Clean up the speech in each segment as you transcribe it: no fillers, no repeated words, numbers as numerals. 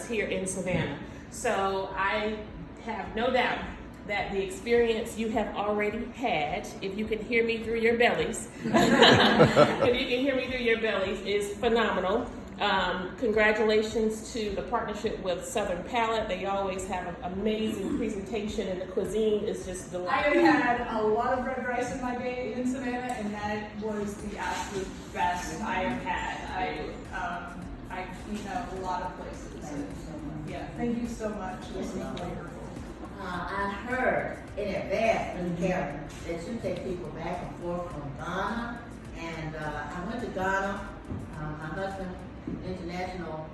starts here in Savannah. So I have no doubt that the experience you have already had, if you can hear me through your bellies, is phenomenal. Congratulations to the partnership with Southern Palate. They always have an amazing presentation, and the cuisine is just delightful. I have had a lot of red rice in my day in Savannah, and that was the absolute best I have had. I've eaten at a lot of places. Yeah, thank you so much. This is wonderful. I heard in advance, Ms. Karen, that you take people back and forth from Ghana, and I went to Ghana. My husband, international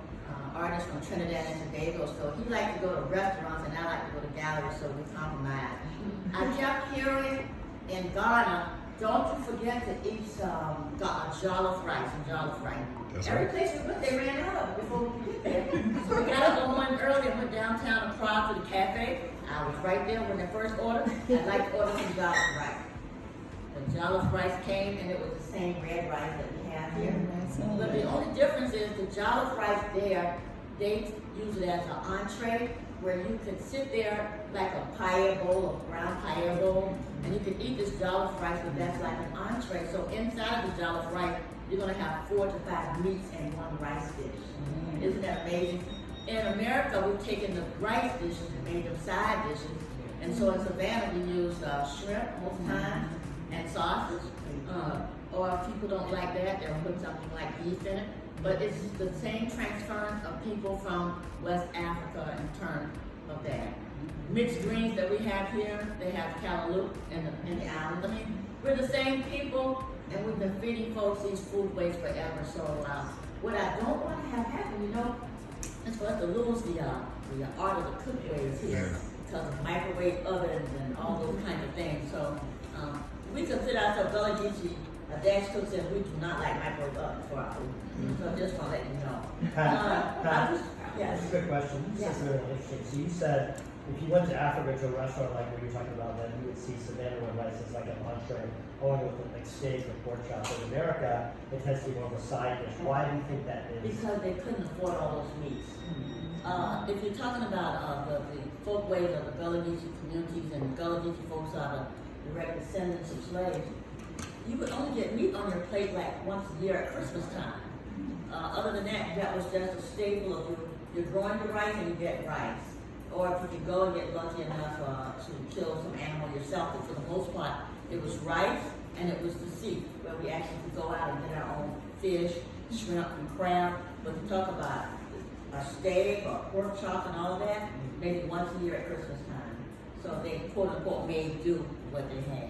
artist from Trinidad and Tobago, so he liked to go to restaurants and I like to go to galleries, so we compromise. I kept hearing in Ghana, don't you forget to eat some jollof rice and jollof rice. Every place we went, they ran out of it before we could get there. So we got up one morning early and went downtown and Prague to the cafe. I was right there when they first ordered. I'd like to order some jollof rice. The jollof rice came and it was the same red rice that we have here. But the only difference is the jollof rice there, they use it as an entree where you could sit there like a paella bowl, a brown paella bowl, and you could eat this jollof rice, but that's like an entree. So inside of the jollof rice, you're gonna have 4 to 5 meats and 1 rice dish. Isn't that amazing? In America, we've taken the rice dishes and made them side dishes. And so in Savannah, we use shrimp most times and sausage. Or if people don't like that, they'll put something like beef in it. But it's the same transference of people from West Africa in terms of that. Mixed greens that we have here, they have callaloo in the islands. I mean, we're the same people, and we've been feeding folks these foodways forever. So what I don't want to have happen, is for us to lose the art of the cookways here because of microwave ovens and all those kinds of things. So we consider ourselves Gullah Geechee. Dash Cook says we do not like microwave ovens for our food. So just want to let you know. Yes. That's a good question. This is really interesting. So you said if you went to Africa to a restaurant like what you're talking about, then you would see Savannah red rice as like an entree, going with like steak or pork chops. In America, it tends to be more of a side dish. Why do you think that is? Because they couldn't afford all those meats. If you're talking about the folkways of the Gullah Geechee communities, and the Gullah Geechee folks are the direct descendants of slaves, you would only get meat on your plate like once a year at Christmas time. Other than that, that was just a staple of you're growing the rice and you get rice. Or if you could go and get lucky enough to kill some animal yourself, but for the most part, it was rice and it was the sea, where we actually could go out and get our own fish, shrimp, and crab. But to talk about a steak or pork chop and all of that, maybe once a year at Christmas time. So they quote unquote made do what they had.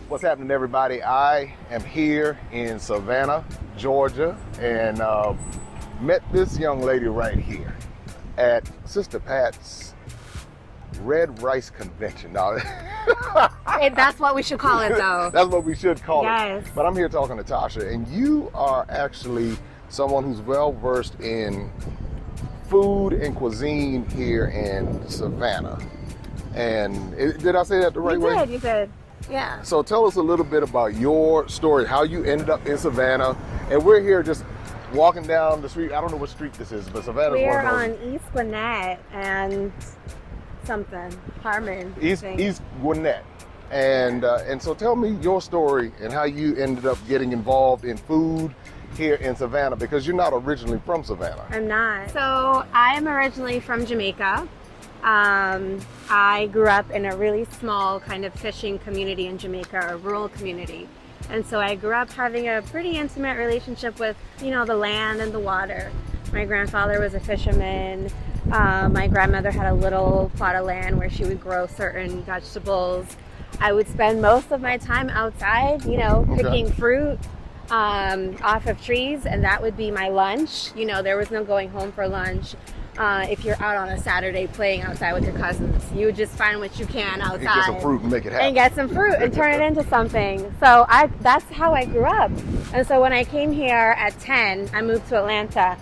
What's happening, everybody? I am here in Savannah, Georgia, and met this young lady right here at Sistah Patt's Red Rice Convention. Now, that's what we should call it, though. That's what we should call yes. it. But I'm here talking to Tasha, and you are actually someone who's well versed in food and cuisine here in Savannah. And did I say that the right way? You did. Yeah. So tell us a little bit about your story, how you ended up in Savannah. And we're here just walking down the street. I don't know what street this is, but Savannah's We're one of those. on East Gwinnett and something, Harmon. East Gwinnett. And so tell me your story and how you ended up getting involved in food here in Savannah, because you're not originally from Savannah. I'm not. So I'm originally from Jamaica. I grew up in a really small kind of fishing community in Jamaica, a rural community. And so I grew up having a pretty intimate relationship with, the land and the water. My grandfather was a fisherman. My grandmother had a little plot of land where she would grow certain vegetables. I would spend most of my time outside, picking fruit off of trees, and that would be my lunch. There was no going home for lunch. if you're out on a Saturday playing outside with your cousins. You would just find what you can outside. And get some fruit and make it happen. And get some fruit and turn it into something. So that's how I grew up. And so when I came here at 10, I moved to Atlanta,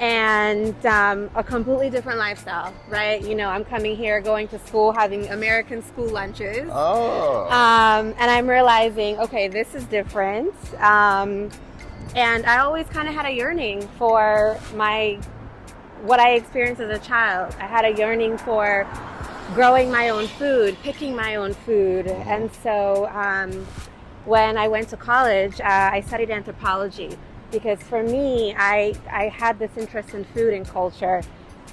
and a completely different lifestyle, right? You know, I'm coming here, going to school, having American school lunches. Oh. And I'm realizing, okay, this is different. And I always kind of had a yearning for what I experienced as a child. I had a yearning for growing my own food, picking my own food. And so when I went to college, I studied anthropology, because for me, I had this interest in food and culture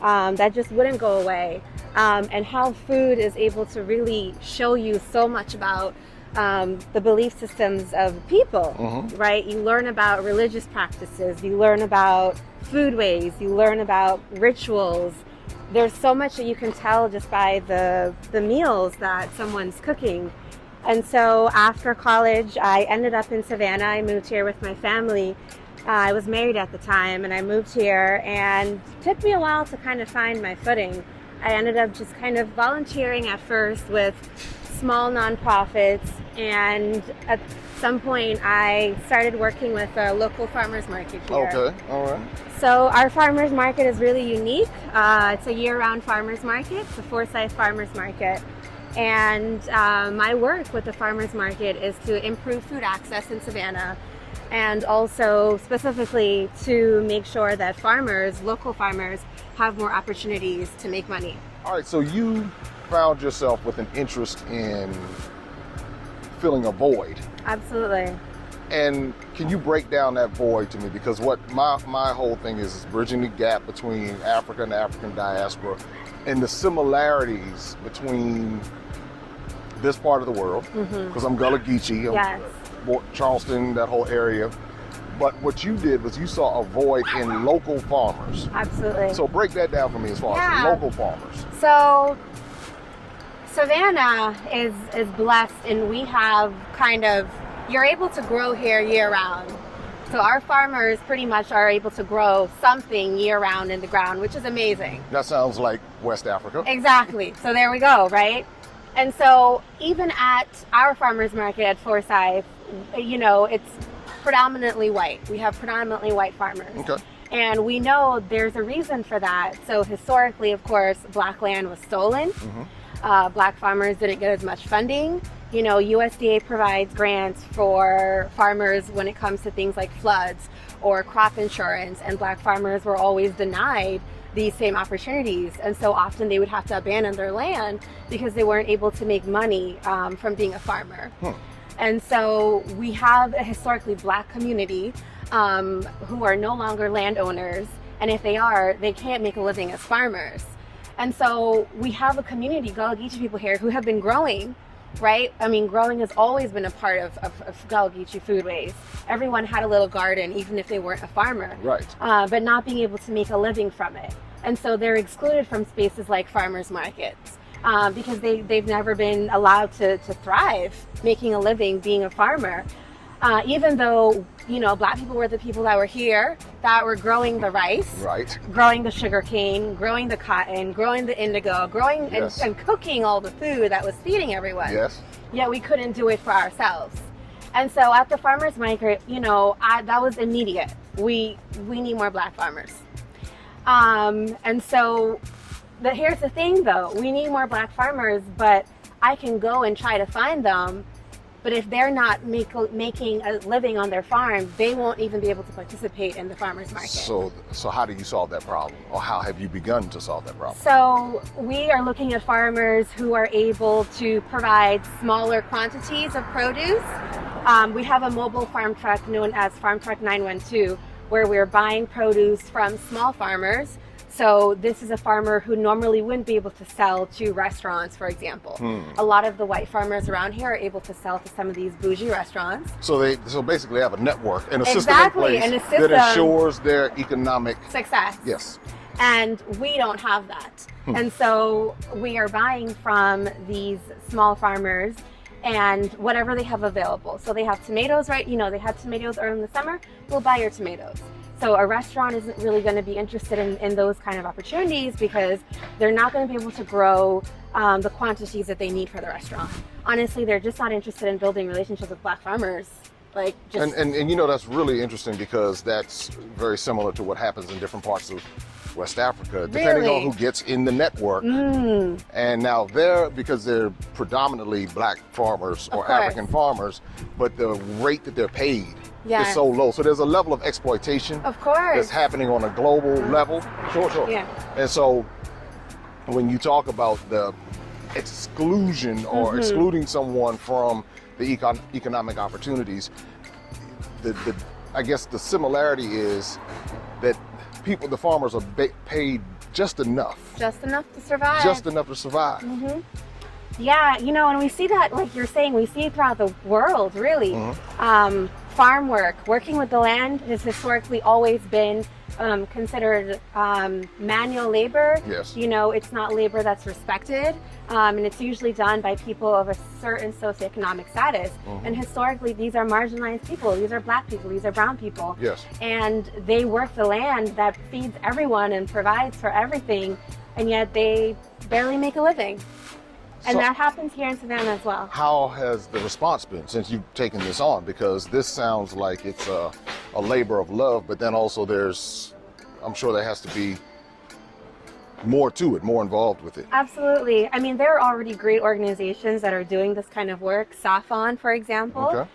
that just wouldn't go away, and how food is able to really show you so much about the belief systems of people, right? You learn about religious practices, you learn about foodways, you learn about rituals. There's so much that you can tell just by the meals that someone's cooking. And so after college, I ended up in Savannah. I moved here with my family. I was married at the time, and I moved here, and it took me a while to kind of find my footing. I ended up just kind of volunteering at first with small nonprofits, and at some point I started working with a local farmers market here. Okay, all right. So our farmers market is really unique. It's a year-round farmers market. It's a Forsyth farmers market. And my work with the farmers market is to improve food access in Savannah, and also specifically to make sure that farmers, local farmers, have more opportunities to make money. All right, so you found yourself with an interest in filling a void. Absolutely. And can you break down that void to me? Because what my whole thing is bridging the gap between Africa and the African diaspora, and the similarities between this part of the world, because I'm Gullah Geechee, Yes. Charleston, that whole area. But what you did was you saw a void in local farmers. Absolutely. So break that down for me as far as local farmers. So Savannah is blessed, and we have you're able to grow here year round. So our farmers pretty much are able to grow something year round in the ground, which is amazing. That sounds like West Africa. Exactly. So there we go, right? And so even at our farmers market at Forsyth, you know, it's predominantly white. We have predominantly white farmers. Okay. And we know there's a reason for that. So historically, of course, black land was stolen. Black farmers didn't get as much funding. You know, USDA provides grants for farmers when it comes to things like floods or crop insurance, and black farmers were always denied these same opportunities. And so often they would have to abandon their land because they weren't able to make money from being a farmer. And so we have a historically black community who are no longer landowners, and if they are, they can't make a living as farmers. And so we have a community, Gullah Geechee people here, who have been growing, right? I mean, growing has always been a part of Gullah Geechee foodways. Everyone had a little garden, even if they weren't a farmer. Right. But not being able to make a living from it. And so they're excluded from spaces like farmers markets because they've never been allowed to thrive making a living being a farmer. Even though, you know, black people were the people that were here, that were growing the rice, Right. growing the sugar cane, growing the cotton, growing the indigo, growing Yes. and cooking all the food that was feeding everyone. Yes. Yet we couldn't do it for ourselves. And so at the farmers market, you know, that was immediate. We need more black farmers. And so here's the thing though, we need more black farmers, but I can go and try to find them. But if they're not making a living on their farm, they won't even be able to participate in the farmers market. So how do you solve that problem? Or how have you begun to solve that problem? So we are looking at farmers who are able to provide smaller quantities of produce. We have a mobile farm truck known as Farm Truck 912, where we're buying produce from small farmers. So this is a farmer who normally wouldn't be able to sell to restaurants, for example. A lot of the white farmers around here are able to sell to some of these bougie restaurants. So basically have a network and a Exactly, system in and a place system- that ensures their economic Success. Yes. And we don't have that. And so we are buying from these small farmers and whatever they have available. So they have tomatoes, right? You know, they have tomatoes early in the summer, we'll buy your tomatoes. So a restaurant isn't really going to be interested in those kind of opportunities because they're not going to be able to grow the quantities that they need for the restaurant. Honestly, they're just not interested in building relationships with Black farmers. Like just And you know, that's really interesting because that's very similar to what happens in different parts of West Africa, depending Really? on who gets in the network. And now because they're predominantly Black farmers or Of course. African farmers, but the rate that they're paid Yes. is so low. So there's a level of exploitation Of course. that's happening on a global level. Sure. Yeah. And so when you talk about the exclusion or excluding someone from the economic opportunities, I guess the similarity is that the farmers are paid just enough. Just enough to survive. Just enough to survive. Yeah, you know, and we see that, like you're saying, we see it throughout the world, really. Farm work, working with the land has historically always been considered manual labor. Yes. You know, it's not labor that's respected, and it's usually done by people of a certain socioeconomic status. And historically, these are marginalized people. These are Black people. These are brown people. Yes. And they work the land that feeds everyone and provides for everything, and yet they barely make a living. And So- that happens here in Savannah as well. How has the response been since you've taken this on? Because this sounds like it's a labor of love, but then also I'm sure there has to be more to it, more involved with it. Absolutely. I mean, there are already great organizations that are doing this kind of work. SAFON, for example.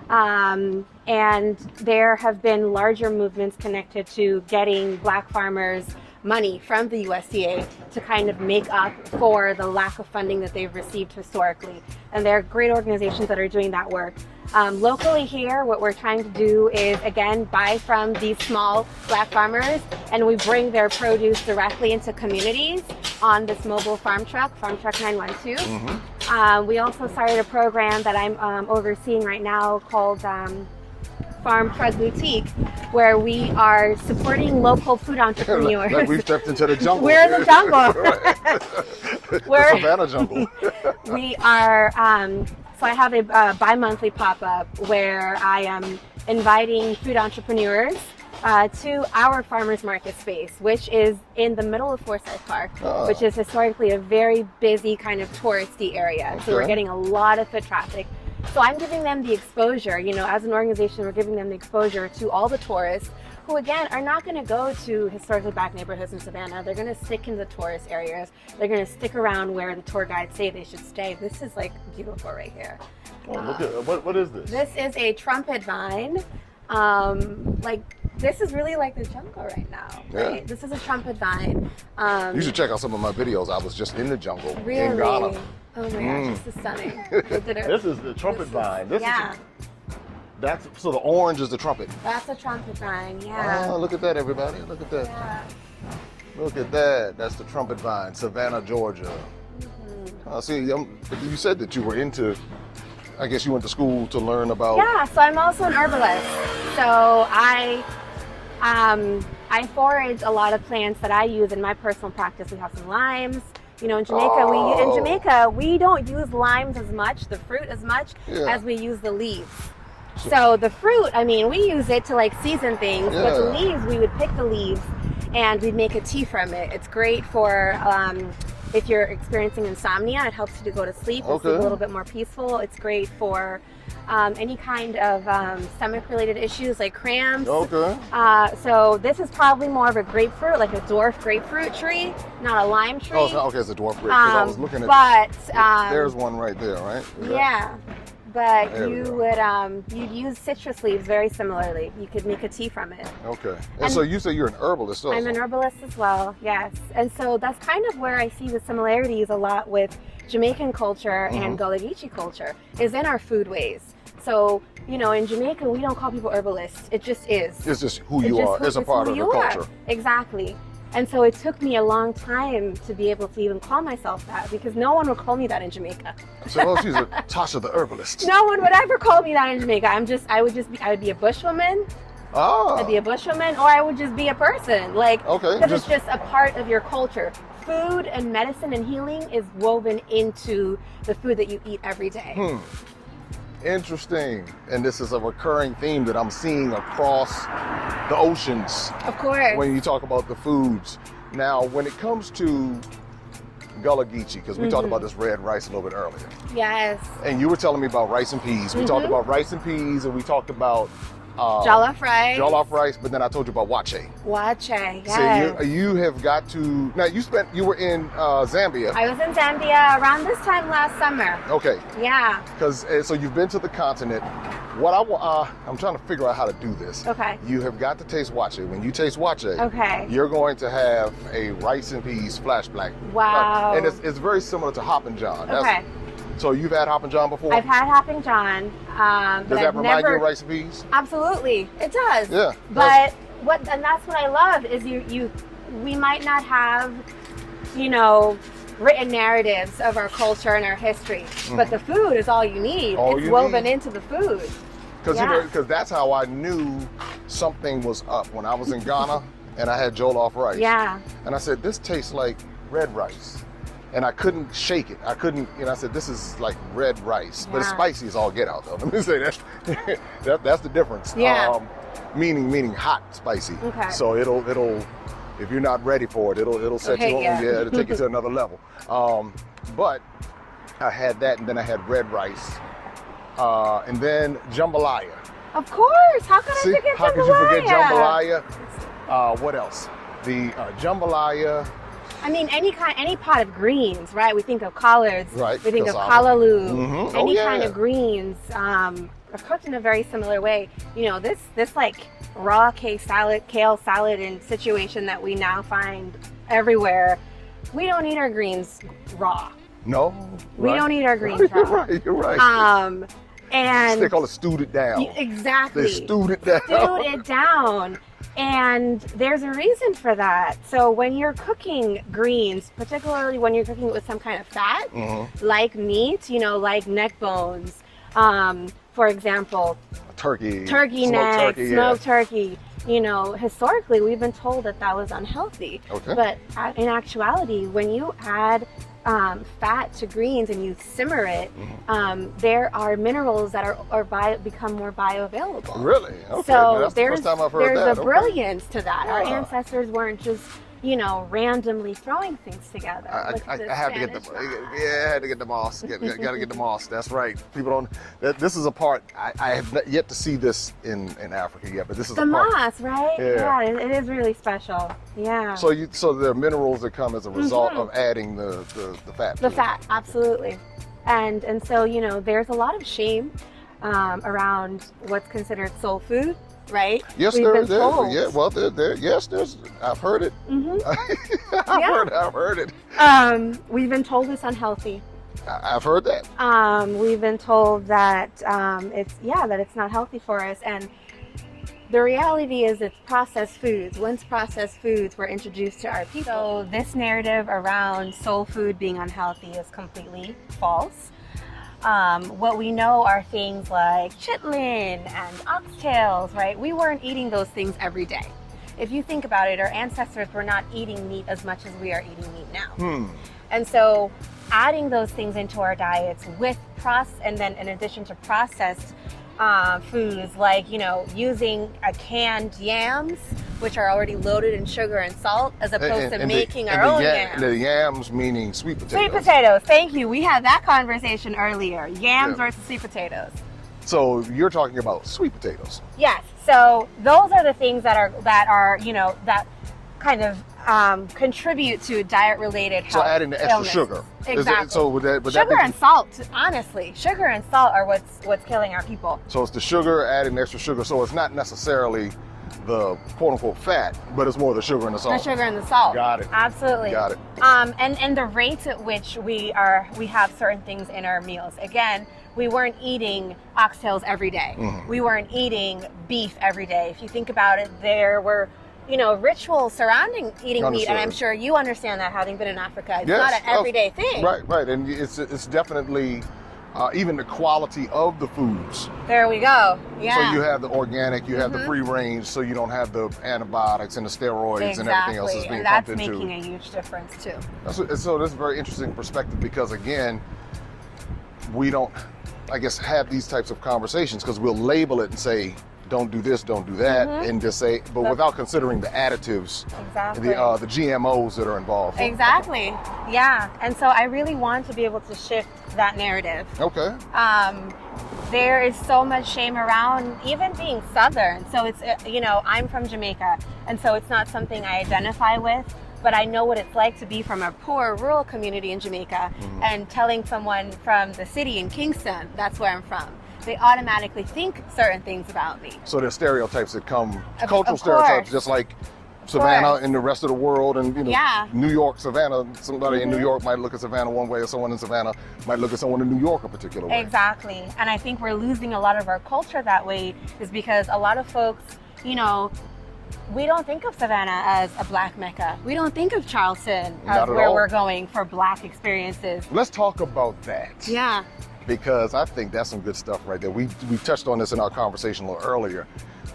Okay. And there have been larger movements connected to getting Black farmers money from the USDA to kind of make up for the lack of funding that they've received historically. And there are great organizations that are doing that work. Locally here, what we're trying to do is, again, buy from these small Black farmers, and we bring their produce directly into communities on this mobile farm truck 912. We also started a program that I'm overseeing right now called Farm Truck Boutique, where we are supporting local food entrepreneurs. Like we've stepped into the jungle. We're in the jungle. The Savannah jungle. We are, so I have a bi-monthly pop-up where I am inviting food entrepreneurs to our farmers market space, which is in the middle of Forsyth Park, which is historically a very busy kind of touristy area. So we're Okay. getting a lot of foot traffic. So I'm giving them the exposure, you know, as an organization, we're giving them the exposure to all the tourists who, again, are not going to go to historically Black neighborhoods in Savannah. They're going to stick in the tourist areas. They're going to stick around where the tour guides say they should stay. This is like beautiful right here. Oh, look at what is this? This is a trumpet vine. This is really like the jungle right now. Right? Yeah. This is a trumpet vine. You should check out some of my videos. I was just in the jungle in Really? Ghana. Oh my gosh, this is stunning. This is the trumpet vine. Yeah, So the orange is the trumpet. that's a trumpet vine. Yeah. Oh, look at that, everybody. Look at that. Yeah. Look at that. That's the trumpet vine, Savannah, Georgia. See, you said that you were into, I guess you went to school to learn about. Yeah, so I'm also an herbalist. So I forage a lot of plants that I use in my personal practice. We have some limes. You know, in Jamaica, we don't use limes as much, the fruit as much, as we use the leaves. So the fruit, I mean, we use it to like season things, but the leaves, we would pick the leaves and we'd make a tea from it. It's great for if you're experiencing insomnia, it helps you to go to sleep. It's a little bit more peaceful. It's great for any kind of stomach-related issues like cramps. Okay. So this is probably more of a grapefruit, like a dwarf grapefruit tree, not a lime tree. Oh, okay, it's a dwarf grape. 'Cause I was looking at. There's one right there, right? Yeah, but There we you go. would you'd use citrus leaves very similarly. You could make a tea from it. Okay. And so you say you're an herbalist also. I'm an herbalist as well, yes. And so that's kind of where I see the similarities a lot with Jamaican culture and Gullah Geechee culture, is in our food ways. So, you know, in Jamaica, we don't call people herbalists. It just is. It's just who you are. It's a part of the culture. Exactly. And so it took me a long time to be able to even call myself that, because no one would call me that in Jamaica. So she's a Tasha the herbalist. No one would ever call me that in Jamaica. I would be a bushwoman. Ah. I'd be a bushwoman, or I would just be a person. Like, Okay, because it's just a part of your culture. Food and medicine and healing is woven into the food that you eat every day. Interesting. And this is a recurring theme that I'm seeing across the oceans Of course. when you talk about the foods. Now, when it comes to Gullah Geechee, because we talked about this red rice a little bit earlier, Yes. and you were telling me about rice and peas. We talked about rice and peas, and we talked about Jollof rice. jollof rice, but then I told you about wache. Wache, yes. So you have got to, now you were in Zambia. I was in Zambia around this time last summer. Okay, Yeah. because so you've been to the continent. What I'm trying to figure out how to do this. Okay. You have got to taste wache. When you taste wache, Okay. you're going to have a rice and peas flashback. Wow. And it's very similar to Hoppin' John. Okay. So you've had Hoppin' John before? I've had Hoppin' John. Does But that I've remind you never... of rice and peas? Absolutely, it does. Yeah. But and that's what I love is we might not have, written narratives of our culture and our history, but the food is all you need. All it's you woven need. into the food. Because that's how I knew something was up when I was in Ghana and I had jollof rice. Yeah. And I said, this tastes like red rice. And I couldn't shake it. I couldn't, I said, this is like red rice. But it's Yeah. spicy as all get out, though. Let me say that. That's the difference. Yeah. Meaning hot spicy. Okay. So it'll if you're not ready for it, it'll set you on. Yeah. Yeah, it'll take you to another level. But I had that, and then I had red rice. And then jambalaya. Of course. How could I See, forget how jambalaya? could you forget jambalaya? What else? The jambalaya. I mean, any pot of greens, right? We think of collards. Right, We think of cassava. callaloo. Mhm. Any Oh, kind yeah. of greens are cooked in a very similar way. This like raw kale salad and situation that we now find everywhere. We don't eat our greens raw. No. We right. don't eat our greens You're raw. right. You're right. And They call it stewed it down. exactly. They stewed it down. Stewed it down. And there's a reason for that. So when you're cooking greens, particularly when you're cooking it with some kind of fat, like meat, like neck bones, for example, Turkey neck, turkey, smoked turkey. Historically, we've been told that was unhealthy. Okay. But in actuality, when you add fat to greens and you simmer it, there are minerals that become more bioavailable. Really? Okay. So That's the first time I've heard there's that. a brilliance to that. Our Yeah. ancestors weren't just, randomly throwing things together. I have to get the I had to get the moss. Got to get the moss. That's right. People don't. This is a part I have not yet to see this in Africa yet, but this is the a part. moss, right? Yeah. It is really special. Yeah. So there are minerals that come as a result of adding the fat. The fat, absolutely. And so, there's a lot of shame around what's considered soul food, right? Yes, We've been told. yeah. Well, there's. I've heard it. I've heard it. We've been told it's unhealthy. I've heard that. We've been told that it's not healthy for us, and the reality is it's processed foods. Once processed foods were introduced to our people, so this narrative around soul food being unhealthy is completely false. What we know are things like chitlin and oxtails, right? We weren't eating those things every day. If you think about it, our ancestors were not eating meat as much as we are eating meat now. And so adding those things into our diets and then in addition to processed foods like, using canned yams, which are already loaded in sugar and salt, as opposed to making our own yams. The yams meaning sweet potatoes. Sweet potatoes, thank you. We had that conversation earlier. Yams versus sweet potatoes. So you're talking about sweet potatoes. Yes. So those are the things that kind of contribute to diet-related health. So adding the extra illness. sugar. Exactly. So would that sugar be, and salt, honestly. Sugar and salt are what's killing our people. So it's the sugar, adding extra sugar. So it's not necessarily the quote-unquote fat, but it's more the sugar and the salt. The sugar and the salt. Got it. Absolutely. Got it. And the rates at which we have certain things in our meals. Again, we weren't eating oxtails every day. We weren't eating beef every day. If you think about it, there were rituals surrounding eating meat, and I'm sure you understand that, having been in Africa. It's not an everyday thing. Right, and it's definitely even the quality of the foods. There we go. Yeah. So you have the organic, you have the free range, so you don't have the antibiotics and the steroids and everything else that's being pumped into. That's making a huge difference too. So that's a very interesting perspective because again, we don't. I guess, have these types of conversations because we'll label it and say, don't do this, don't do that, and just say, but without considering the additives, Exactly. the GMOs that are involved. Exactly. Yeah. And so I really want to be able to shift that narrative. Okay. There is so much shame around even being Southern. So it's, I'm from Jamaica, and so it's not something I identify with, but I know what it's like to be from a poor rural community in Jamaica and telling someone from the city in Kingston, that's where I'm from. They automatically think certain things about me. So there's stereotypes that come, Of cultural course. stereotypes, just like Savannah course. and the rest of the world, and Yeah. New York, Savannah. Somebody in New York might look at Savannah one way, or someone in Savannah might look at someone in New York a particular way. Exactly. And I think we're losing a lot of our culture that way, is because a lot of folks, we don't think of Savannah as a Black mecca. We don't think of Charleston Not as at where all. we're going for Black experiences. Let's talk about that. Yeah. Because I think that's some good stuff right there. We touched on this in our conversation a little earlier,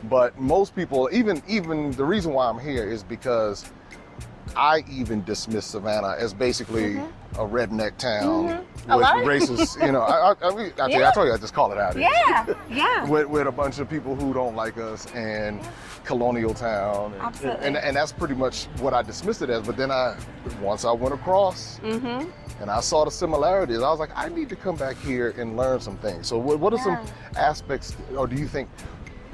but most people, even the reason why I'm here is because I even dismiss Savannah as basically a redneck town A with lot of- racist. I told you I just call it out. Yeah. Yeah. With a bunch of people who don't like us and colonial town, Absolutely. and that's pretty much what I dismissed it as. But then once I went across. And I saw the similarities. I was like, I need to come back here and learn some things. So what are some aspects, or do you think,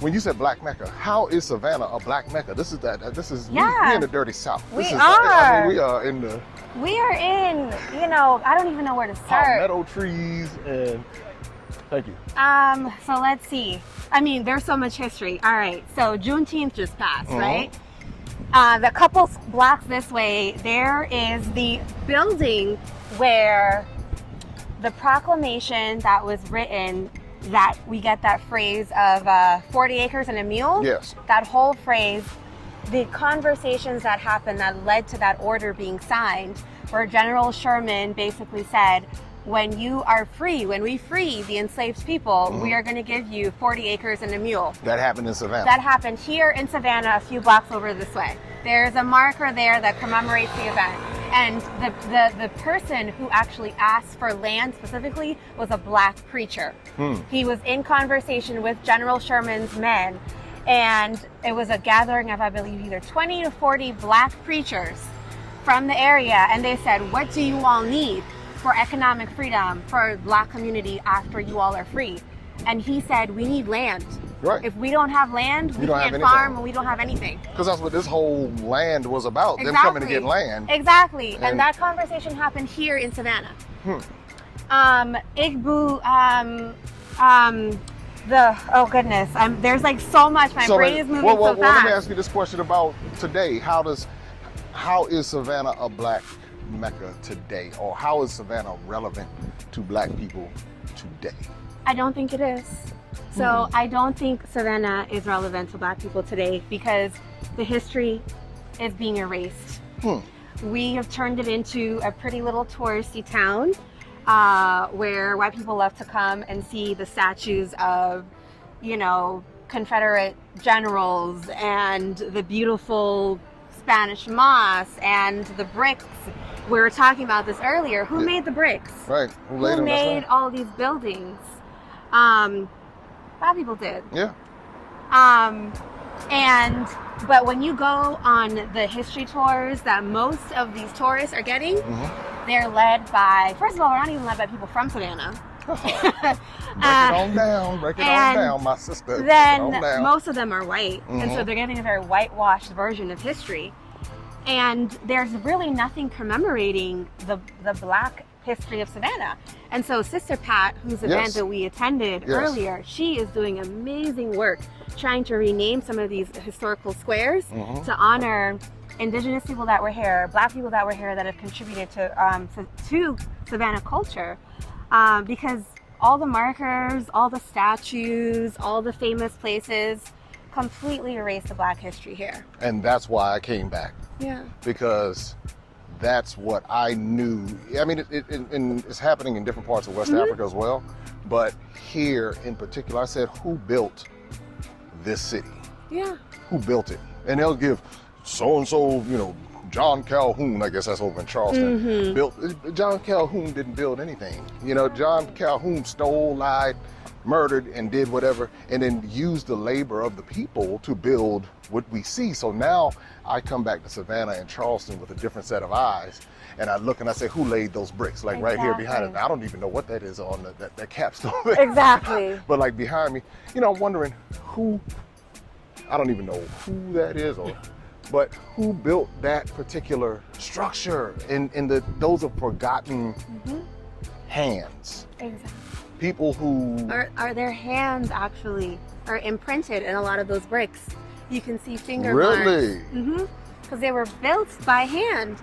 when you said Black Mecca, how is Savannah a Black Mecca? We're in the dirty South. We we are in the We are in, I don't even know where to start. palmetto trees and, thank you. So let's see. I mean, there's so much history. All right. So Juneteenth just passed, right? The couple blocks this way, there is the building where the proclamation that was written, that we get that phrase of 40 acres and a mule. Yes. That whole phrase, the conversations that happened that led to that order being signed, where General Sherman basically said, when we free the enslaved people, we are going to give you 40 acres and a mule. That happened in Savannah. That happened here in Savannah, a few blocks over this way. There's a marker there that commemorates the event. And the person who actually asked for land specifically was a Black preacher. He was in conversation with General Sherman's men, and it was a gathering of, I believe, either 20 to 40 Black preachers from the area, and they said, what do you all need for economic freedom for Black community after you all are free? And he said, we need land. Right. If we don't have land, we don't have can't anything. farm, and we don't have anything. Because that's what this whole land was about, them Exactly. coming to get land. Exactly. And- And that conversation happened here in Savannah. Oh goodness, there's like so much. My brain is moving so well, fast. let me ask you this question about today. How is Savannah a Black Mecca today? Or how is Savannah relevant to Black people today? I don't think it is. So I don't think Savannah is relevant to Black people today because the history is being erased. We have turned it into a pretty little touristy town where white people love to come and see the statues of, Confederate generals and the beautiful Spanish moss and the bricks. We were talking about this earlier. Who made the bricks? Right. Who Who made all these buildings? Black people did. Yeah. But when you go on the history tours that most of these tourists are getting, they're led by, first of all, they're not even led by people from Savannah. Break it on down, my sister. Then Break it on down. most of them are white, and so they're getting a very whitewashed version of history. And there's really nothing commemorating the Black history of Savannah. And so Sistah Patt, whose event that we attended earlier, she is doing amazing work trying to rename some of these historical squares to honor Indigenous people that were here, Black people that were here that have contributed to Savannah culture. Because all the markers, all the statues, all the famous places completely erase the Black history here. And that's why I came back. Yeah. Because that's what I knew. I mean, it's happening in different parts of West Africa as well. But here in particular, I said, who built this city? Yeah. Who built it? And they'll give so-and-so, John Calhoun, I guess that's over in Charleston, built. John Calhoun didn't build anything. You know, John Calhoun stole, lied, murdered, and did whatever, and then used the labor of the people to build what we see. So now I come back to Savannah and Charleston with a different set of eyes, and I look and I say, who laid those bricks? Like right here behind us. I don't even know what that is on that capstone there. Exactly. But like behind me, you know, I'm wondering who, I don't even know who that is, but who built that particular structure, and those are forgotten hands. Exactly. People who are their hands actually are imprinted in a lot of those bricks. You can see finger really marks. Because they were built by hand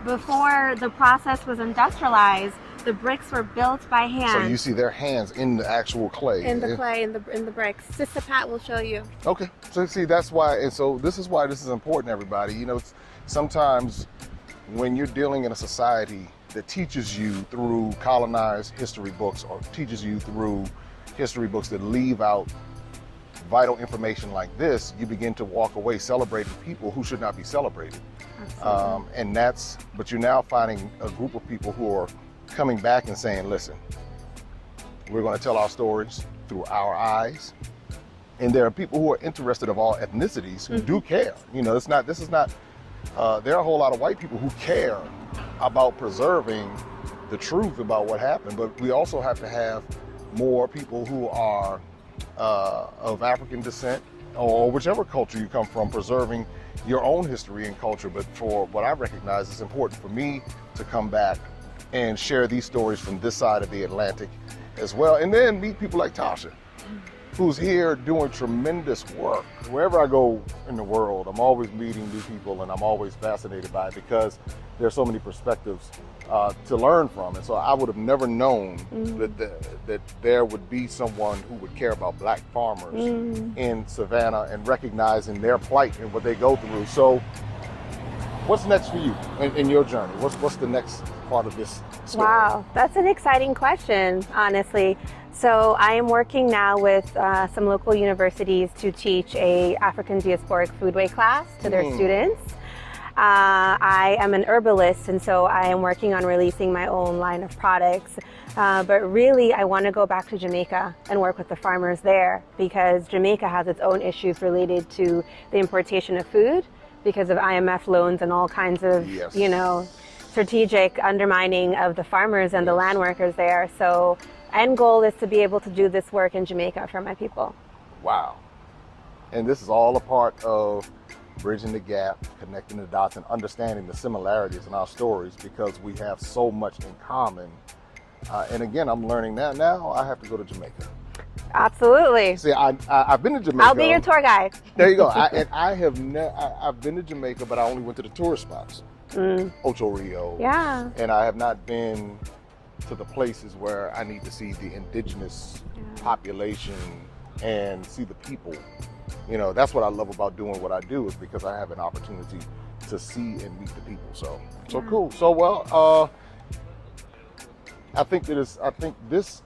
before the process was industrialized. The bricks were built by hand. So you see their hands in the actual clay. In the clay, in the bricks. Sistah Patt will show you. Okay. So see, that's why, and so this is why this is important, everybody. You know, sometimes when you're dealing in a society that teaches you through colonized history books, or teaches you through history books that leave out vital information like this, you begin to walk away celebrating people who should not be celebrated. But you're now finding a group of people who are coming back and saying, listen, we're going to tell our stories through our eyes. And there are people who are interested of all ethnicities who do care. You know, there are a whole lot of white people who care about preserving the truth about what happened, but we also have to have more people who are of African descent, or whichever culture you come from, preserving your own history and culture. But for what I recognize, it's important for me to come back and share these stories from this side of the Atlantic as well, and then meet people like Tasha, who's here doing tremendous work. Wherever I go in the world, I'm always meeting new people, and I'm always fascinated by it because there's so many perspectives to learn from. And so I would have never known that there would be someone who would care about Black farmers in Savannah and recognizing their plight and what they go through. So what's next for you in your journey? What's the next part of this story? Wow, that's an exciting question, honestly. So I am working now with some local universities to teach a African diasporic foodway class to their students. I am an herbalist, and so I am working on releasing my own line of products. But really, I want to go back to Jamaica and work with the farmers there, because Jamaica has its own issues related to the importation of food because of IMF loans and all kinds of, you know, strategic undermining of the farmers and the land workers there. So end goal is to be able to do this work in Jamaica for my people. Wow. And this is all a part of bridging the gap, connecting the dots, and understanding the similarities in our stories, because we have so much in common. And again, I'm learning that now I have to go to Jamaica. Absolutely. See, I've been to Jamaica. I'll be your tour guide. There you go. I've been to Jamaica, but I only went to the tourist spots. Ocho Rio. Yeah. And I have not been to the places where I need to see the indigenous population and see the people. You know, that's what I love about doing what I do, is because I have an opportunity to see and meet the people. So cool. So well, I think this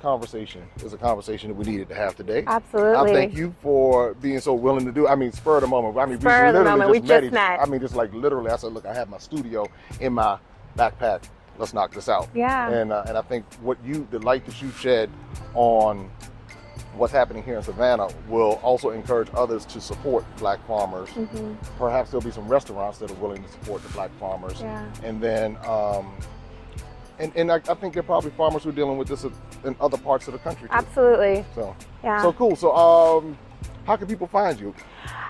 conversation is a conversation that we needed to have today. Absolutely. I thank you for being so willing to do. I mean, spur of the moment. I mean, spur of the moment. We just met. I mean, just like literally, I said, look, I have my studio in my backpack. Let's knock this out. Yeah. And I think the light that you shed on what's happening here in Savannah will also encourage others to support Black farmers. Perhaps there'll be some restaurants that are willing to support the Black farmers. Yeah. And then, and I think there are probably farmers who are dealing with this in other parts of the country too. Absolutely. So, yeah. So cool. So, how can people find you?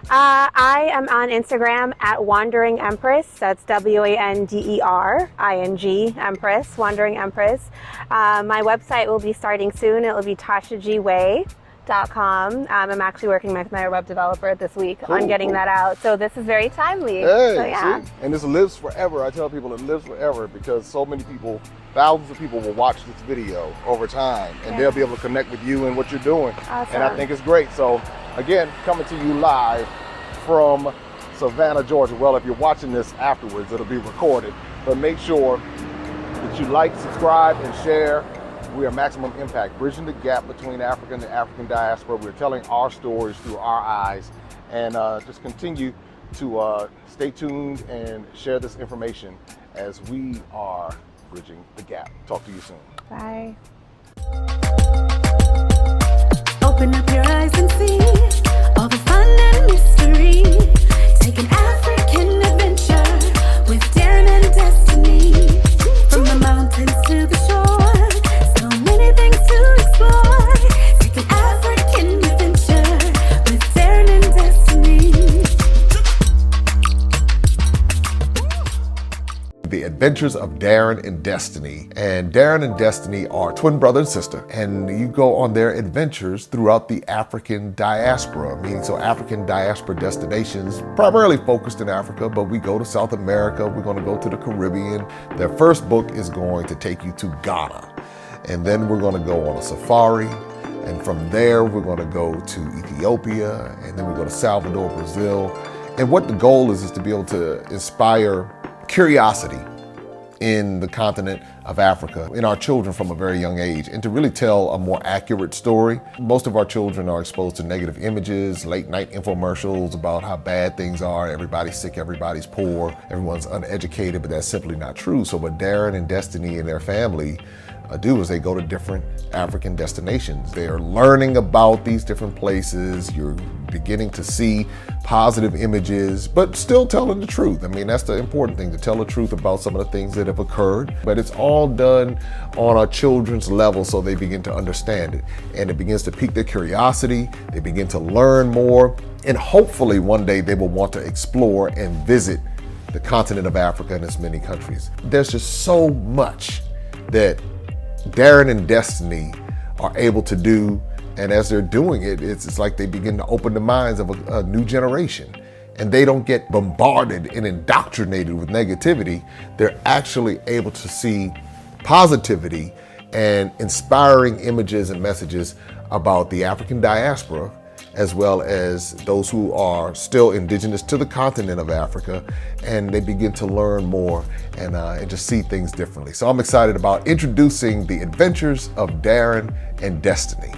I am on Instagram at Wandering Empress. That's WANDERING Empress, Wandering Empress. My website will be starting soon. It will be TashaGWay.com. I'm actually working with my web developer this week on getting that out. So this is very timely. Hey, so, yeah. see? And this lives forever. I tell people it lives forever because so many people, thousands of people will watch this video over time, and they'll be able to connect with you and what you're doing. Awesome. And I think it's great. So again, coming to you live from Savannah, Georgia. Well, if you're watching this afterwards, it'll be recorded, but make sure that you like, subscribe, and share. We are Maximum Impact, bridging the gap between African and African diaspora. We're telling our stories through our eyes, and just continue to stay tuned and share this information as we are bridging the gap. Talk to you soon. Bye. Open up your eyes and see all the fun and mystery. Take an African adventure with Darren and Destiny. From the mountains to the shore, so many things to explore. Take an African adventure with Darren and Destiny. The Adventures of Darren and Destiny. And Darren and Destiny are twin brother and sister, and you go on their adventures throughout the African diaspora, meaning so African diaspora destinations, primarily focused in Africa, but we go to South America, we're going to go to the Caribbean. Their first book is going to take you to Ghana, and then we're going to go on a safari, and from there we're going to go to Ethiopia, and then we go to Salvador, Brazil. And what the goal is to be able to inspire curiosity in the continent of Africa, in our children from a very young age, and to really tell a more accurate story. Most of our children are exposed to negative images, late night infomercials about how bad things are, everybody's sick, everybody's poor, everyone's uneducated, but that's simply not true. So what Darren and Destiny and their family do is they go to different African destinations. They're learning about these different places. You're beginning to see positive images, but still telling the truth. I mean, that's the important thing, to tell the truth about some of the things that have occurred. But it's all done on a children's level so they begin to understand it. And it begins to pique their curiosity. They begin to learn more. And hopefully one day they will want to explore and visit the continent of Africa and its many countries. There's just so much that Darren and Destiny are able to do, and as they're doing it, it's like they begin to open the minds of a new generation, and they don't get bombarded and indoctrinated with negativity. They're actually able to see positivity and inspiring images and messages about the African diaspora, as well as those who are still indigenous to the continent of Africa, and they begin to learn more and just see things differently. So I'm excited about introducing the Adventures of Darren and Destiny.